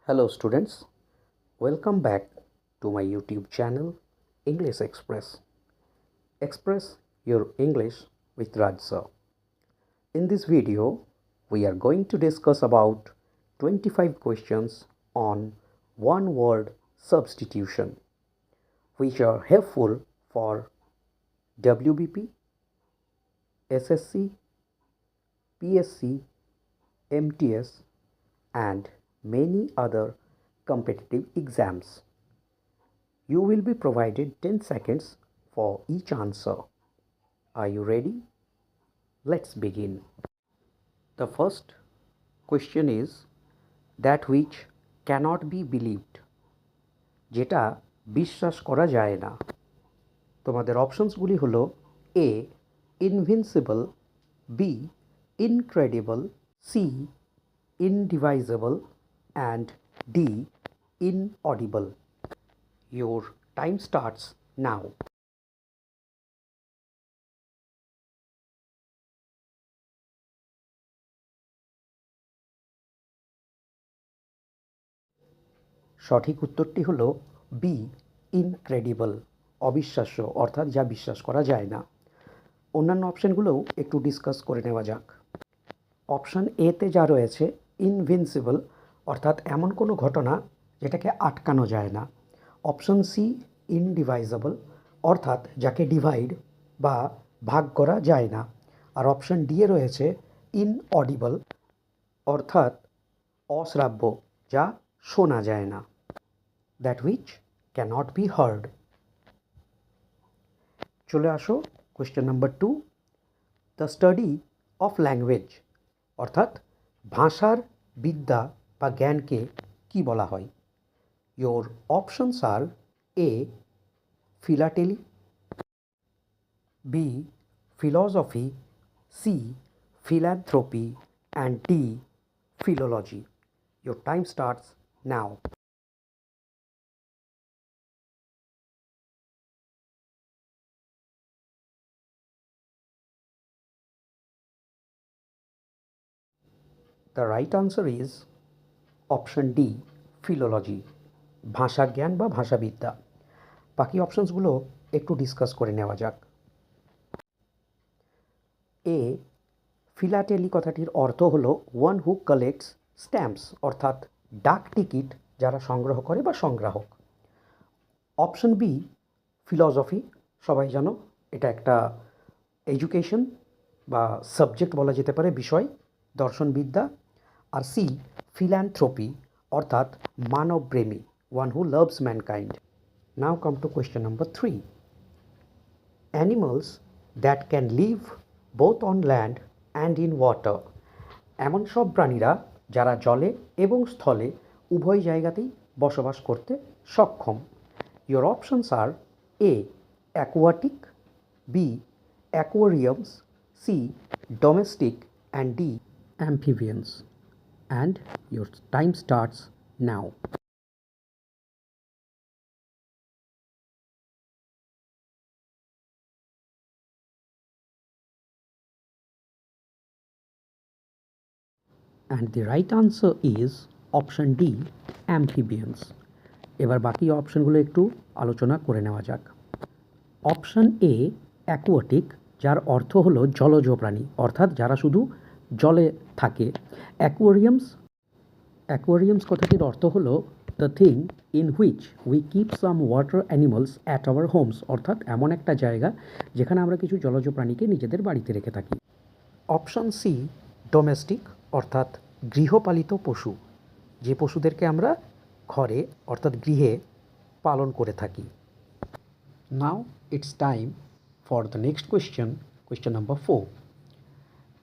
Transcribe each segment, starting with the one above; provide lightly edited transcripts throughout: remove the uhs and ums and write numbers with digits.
Hello students, welcome back to my YouTube channel English Express. Express your English with Raj sir. In this video, we are going to discuss about 25 questions on one word substitution which are helpful for WBP, SSC, PSC, MTS and many other competitive exams. You will be provided 10 seconds for each answer. Are you ready? Let's begin. The first question is that which cannot be believed. যেটা বিশ্বাস করা যায় না। তোমাদের অপশনসগুলি হলো A invincible, B incredible, C indivisible and D inaudible. Your time starts now. সঠিক উত্তরটি হলো বি ইনক্রেডিবল, অবিশ্বাস্য অর্থাৎ যা বিশ্বাস করা যায় না। অন্যান্য অপশনগুলোও একটু ডিসকাস করে নেওয়া যাক। অপশন এতে যা রয়েছে ইনভিনসিবল অর্থাৎ এমন কোনো ঘটনা যেটাকে আটকানো যায় না। অপশন সি ইনডিভাইজেবল অর্থাৎ যাকে ডিভাইড বা ভাগ করা যায় না। আর অপশন ডি এ রয়েছে ইনঅডিবল অর্থাৎ অশ্রাব্য, যা শোনা যায় না। That which cannot be heard. চলে আসো question number 2। The study of language অর্থাৎ ভাষার বিদ্যা বা জ্ঞানকে কি বলা হয়? Your options are A philately, B philosophy, C philanthropy and D philology. Your time starts now. The right answer is option D philology, ভাষাজ্ঞান বা ভাষাবিদ্যা। বাকি অপশনসগুলো একটু ডিসকাস করে নেওয়া যাক। এ ফিলাটেলি কথাটির অর্থ হলো ওয়ান হু কালেক্টস স্ট্যাম্পস অর্থাৎ ডাক টিকিট যারা সংগ্রহ করে বা সংগ্রাহক। অপশন বি ফিলসফি, সবাই জানো এটা একটা এডুকেশন বা সাবজেক্ট বলা যেতে পারে, বিষয়, দর্শনবিদ্যা। আর সি ফিল্যান্থ্রপি অর্থাৎ মানবপ্রেমী, one who loves mankind. Now come to question number 3। Animals that can live both on land and in water, এমন সব প্রাণীরা যারা জলে এবং স্থলে উভয় জায়গাতেই বসবাস করতে সক্ষম। Your options are A aquatic, B aquariums, C domestic and D amphibians. And your time starts now. And the right answer is option D amphibians. এবার বাকি অপশনগুলো একটু আলোচনা করে নেওয়া যাক। অপশন এ অ্যাকোয়াটিক, যার অর্থ হলো জলজ প্রাণী অর্থাৎ যারা শুধু জলে থাকে। অ্যাকোয়ারিয়ামস কথাটির অর্থ হলো the thing in which we keep some water animals at our homes অর্থাৎ এমন একটা জায়গা যেখানে আমরা কিছু জলজ প্রাণীকে নিজেদের বাড়িতে রেখে থাকি। অপশন সি ডোমেস্টিক অর্থাৎ গৃহপালিত পশু, যে পশুদেরকে আমরা ঘরে অর্থাৎ গৃহে পালন করে থাকি। Now it's time for the next question, question number 4।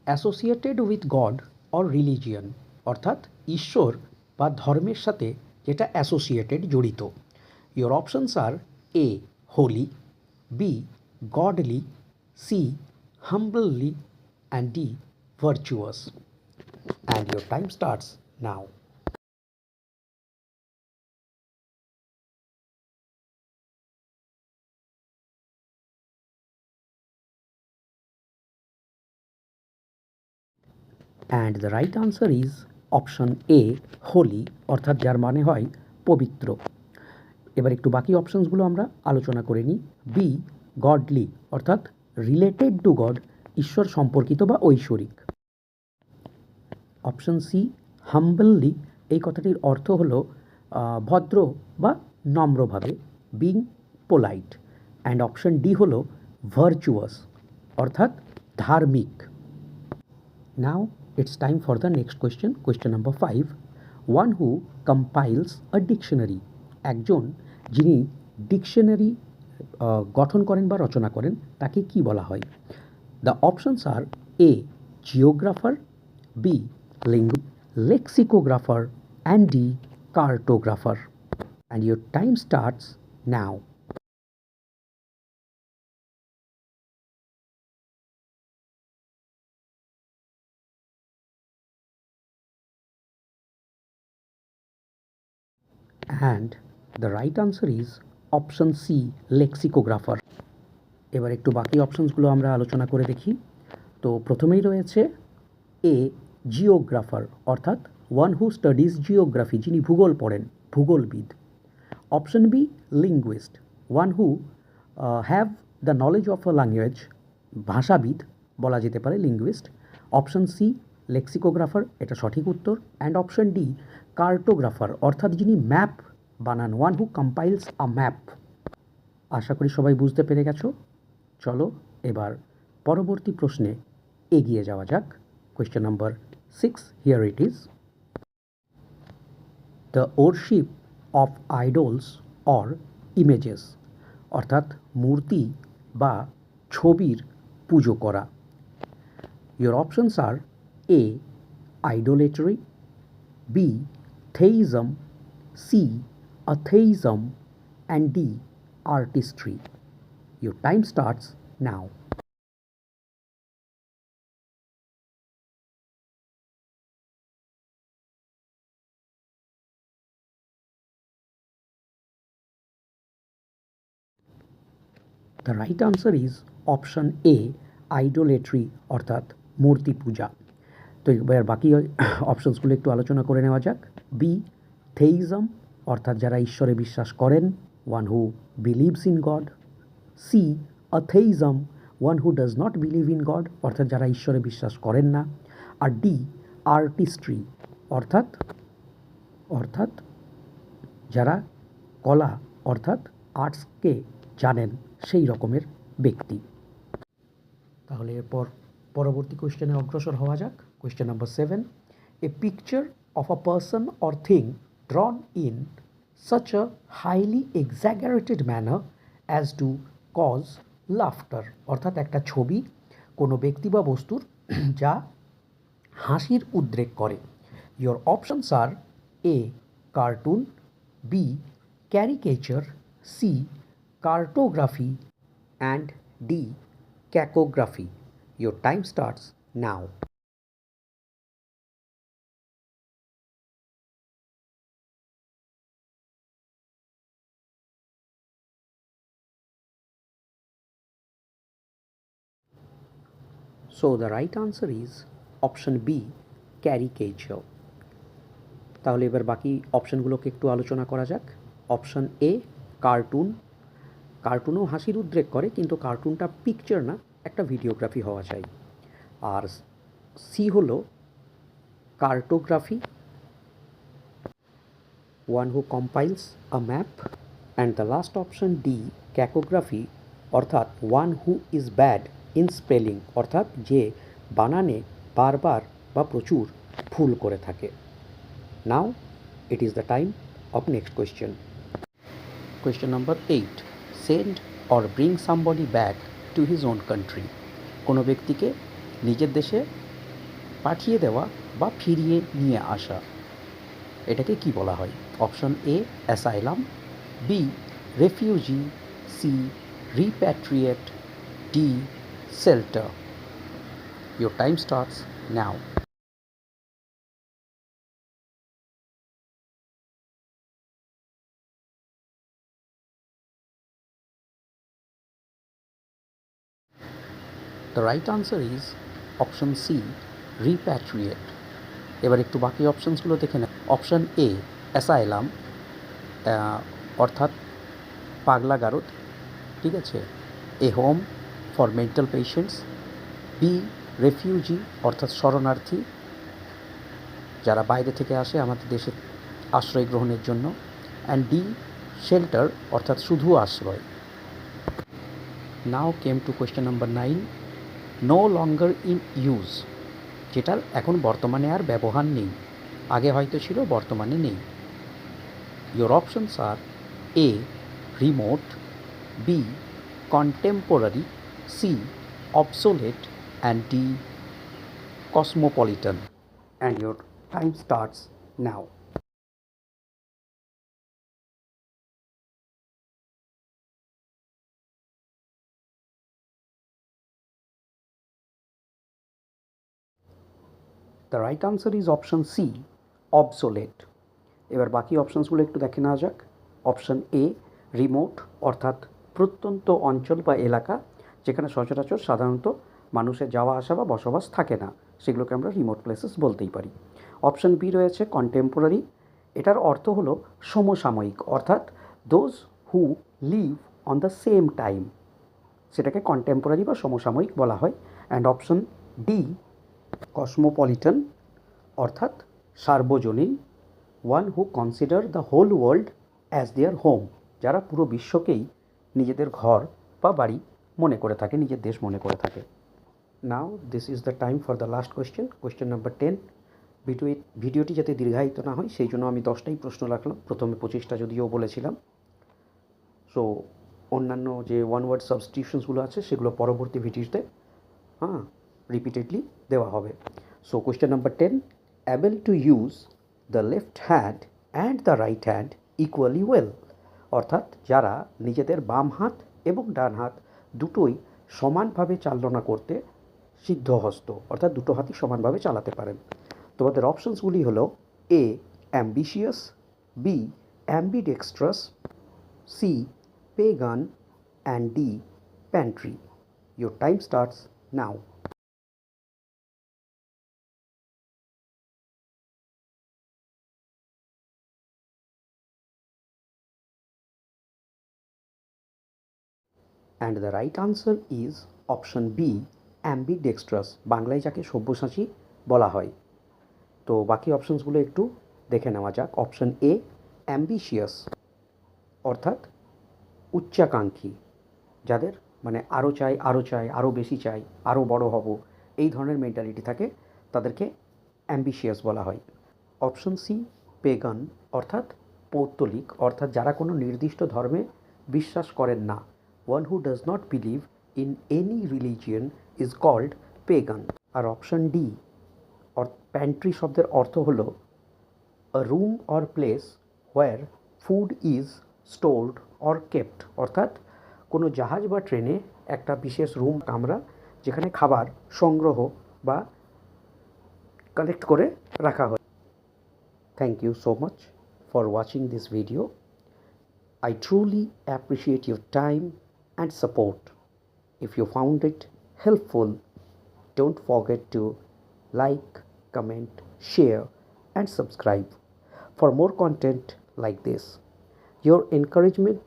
Associated with God or religion অর্থাৎ ঈশ্বর বা ধর্মের সাথে যেটা অ্যাসোসিয়েটেড, জড়িত। Your options are A holy, B godly, C humbly and D virtuous. And your time starts now. And the right answer is option A holy, অর্থাৎ যার মানে হয় পবিত্র। এবার একটু বাকি অপশনসগুলো আমরা আলোচনা করে নিই। বি গডলি, অর্থাৎ রিলেটেড টু গড, ঈশ্বর সম্পর্কিত বা ঐশ্বরিক। অপশন সি হাম্বললি, এই কথাটির অর্থ হলো ভদ্র বা নম্রভাবে, being polite. And option D হলো ভার্চুয়াস, অর্থাৎ ধার্মিক। Now it's time for the next question, question number 5। One who compiles a dictionary, একজন যিনি ডিকশনারি গঠন করেন বা রচনা করেন তাকে কি বলা হয়? The options are A geographer, B lexicographer, and D cartographer. And your time starts now. And the right answer is option C lexicographer. এবার একটু বাকি অপশনসগুলো আমরা আলোচনা করে দেখি। তো প্রথমেই রয়েছে এ জিওগ্রাফার, অর্থাৎ ওয়ান হু স্টাডিজ জিওগ্রাফি, যিনি ভূগোল পড়েন, ভূগোলবিদ। Option B linguist, one who have the knowledge of a language, ভাষাবিদ বলা যেতে পারে লিঙ্গুইস্ট। অপশন সি লেক্সিকোগ্রাফার, এটা সঠিক উত্তর। অ্যান্ড অপশন ডি কার্টোগ্রাফার, অর্থাৎ যিনি ম্যাপ বানান, one who compiles a map. আশা করি সবাই বুঝতে পেরে গেছো। চলো এবার পরবর্তী প্রশ্নে এগিয়ে যাওয়া যাক। Question number 6, here it is. The worship of idols or images, অর্থাৎ মূর্তি বা ছবির পুজো করা। Your options are A idolatry, B theism, C atheism, and D artistry. Your time starts now. The right answer is option A idolatry, অর্থাৎ মূর্তি পূজা। তো এবার বাকি অপশনসগুলো একটু আলোচনা করে নেওয়া যাক। বি থেইজম, অর্থাৎ যারা ঈশ্বরে বিশ্বাস করেন, one who believes in God. C atheism, one who does not believe in God, অর্থাৎ যারা ঈশ্বরে বিশ্বাস করেন না। আর ডি আর্টিস্ট্রি, অর্থাৎ অর্থাৎ যারা কলা অর্থাৎ আর্টসকে জানেন সেই রকমের ব্যক্তি। তাহলে এরপর পরবর্তী কোয়েশ্চেনে অগ্রসর হওয়া যাক। Question number 7, a picture of a person or thing ড্রন in such a highly exaggerated manner as to cause laughter, অর্থাৎ একটা ছবি কোনো ব্যক্তি বা বস্তুর যা হাসির উদ্রেক করে। Your options are A cartoon, B caricature, C cartography, and D cacography. Your time starts now. So the right answer is option B caricature. তাহলে এবার বাকি অপশনগুলোকে একটু আলোচনা করা যাক। অপশন এ কার্টুন, কার্টুনও হাসির উদ্রেক করে কিন্তু কার্টুনটা পিকচার না, একটা ভিডিওগ্রাফি হওয়া চাই। আর সি হলো cartography, one who compiles a map. And the last option D cacography, অর্থাৎ one who is bad in spelling, অর্থাৎ যে বানানে বারবার বা প্রচুর ভুল করে থাকে। Now it is the time of next question. Question number 8, send or bring somebody back to his own country, কোনো ব্যক্তিকে নিজের দেশে পাঠিয়ে দেওয়া বা ফিরিয়ে নিয়ে আসা, এটাকে কি বলা হয়? Option A asylum, B refugee, C repatriate, D shelter. Your time starts now. The right answer is option C repatriate. এবার একটু বাকি অপশানসগুলো দেখে নেন। অপশান এ অ্যাসাইলাম, অর্থাৎ পাগলা গারদ, ঠিক আছে। A home for mental patients. B refugee, অর্থাৎ শরণার্থী, যারা বাইরে থেকে আসে আমাদের দেশে আশ্রয় গ্রহণের জন্য। অ্যান্ড ডি শেল্টার, অর্থাৎ শুধু আশ্রয়। Now came to question number 9, no longer in use, যেটার এখন বর্তমানে আর ব্যবহার নেই। আগে হয়তো ছিল, বর্তমানে নেই। Your options are A remote, B contemporary, C obsolete, and D cosmopolitan. And your time starts now. The right answer is option C, obsolete. এবার বাকি অপশানসগুলো একটু দেখে নেওয়া যাক। অপশান এ রিমোট, অর্থাৎ প্রত্যন্ত অঞ্চল বা এলাকা যেখানে সচরাচর সাধারণত মানুষের যাওয়া আসা বা বসবাস থাকে না, সেগুলোকে আমরা রিমোট প্লেসেস বলতেই পারি। অপশান বি রয়েছে কন্টেম্পোরারি, এটার অর্থ হলো সমসাময়িক, অর্থাৎ those who leave on the same time, সেটাকে কন্টেম্পোরারি বা সমসাময়িক বলা হয়। অ্যান্ড অপশন ডি কসমোপলিটন, অর্থাৎ সার্বজনীন, one who consider the whole world as their home, যারা পুরো বিশ্বকেই নিজেদের ঘর বা বাড়ি মনে করে থাকে, নিজের দেশ মনে করে থাকে। Now this is the time for the last question, question number 10। ভিডিওটি যাতে দীর্ঘায়িত না হয় সেই জন্য আমি 10টাই প্রশ্ন রাখলাম, প্রথমে 25টা যদিও বলেছিলাম। সো অন্যান্য যে ওয়ান ওয়ার্ড সাবস্টিটিউশনসগুলো আছে সেগুলো পরবর্তী ভিডিওতে রিপিটেডলি দেওয়া হবে। So question number 10, able to use the left hand and the right hand equally well, অর্থাৎ যারা নিজেদের বাম হাত এবং ডান হাত দুটোই সমানভাবে চালনা করতে সিদ্ধহস্ত, অর্থাৎ দুটো হাতই সমানভাবে চালাতে পারেন। তোমাদের অপশনসগুলি হলো A ambitious, B ambidextrous, C pagan, and D pantry. Your time starts now. And the right answer is option B, ambidextrous, বাংলায় যাকে সব্যসাচী বলা হয়। তো বাকি অপশনসগুলো একটু দেখে নেওয়া যাক। অপশন এ অ্যাম্বিশিয়াস, অর্থাৎ উচ্চাকাঙ্ক্ষী, যাদের মানে আরও চাই, আরও চাই, আরও বেশি চাই, আরও বড় হব, এই ধরনের মেন্টালিটি থাকে, তাদেরকে অ্যাম্বিশিয়াস বলা হয়। অপশন সি পেগান, অর্থাৎ পৌত্তলিক, অর্থাৎ যারা কোনো নির্দিষ্ট ধর্মে বিশ্বাস করেন না, one who does not believe in any religion is called pagan. আর অপশন ডি প্যান্ট্রি শব্দের অর্থ হলো a room or place where food is stored or kept, অর্থাৎ কোনো জাহাজ বা ট্রেনে একটা বিশেষ রুম, কামরা, যেখানে খাবার সংগ্রহ বা কালেক্ট করে রাখা হয়। Thank you so much for watching this video. I truly appreciate your time and support. If you found it helpful, don't forget to like, comment, share, and subscribe for more content like this. Your encouragement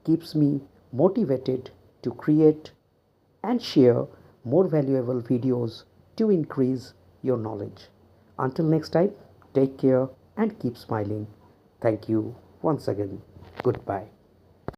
keeps me motivated to create and share more valuable videos to increase your knowledge. Until next time, take care and keep smiling. Thank you once again. Goodbye.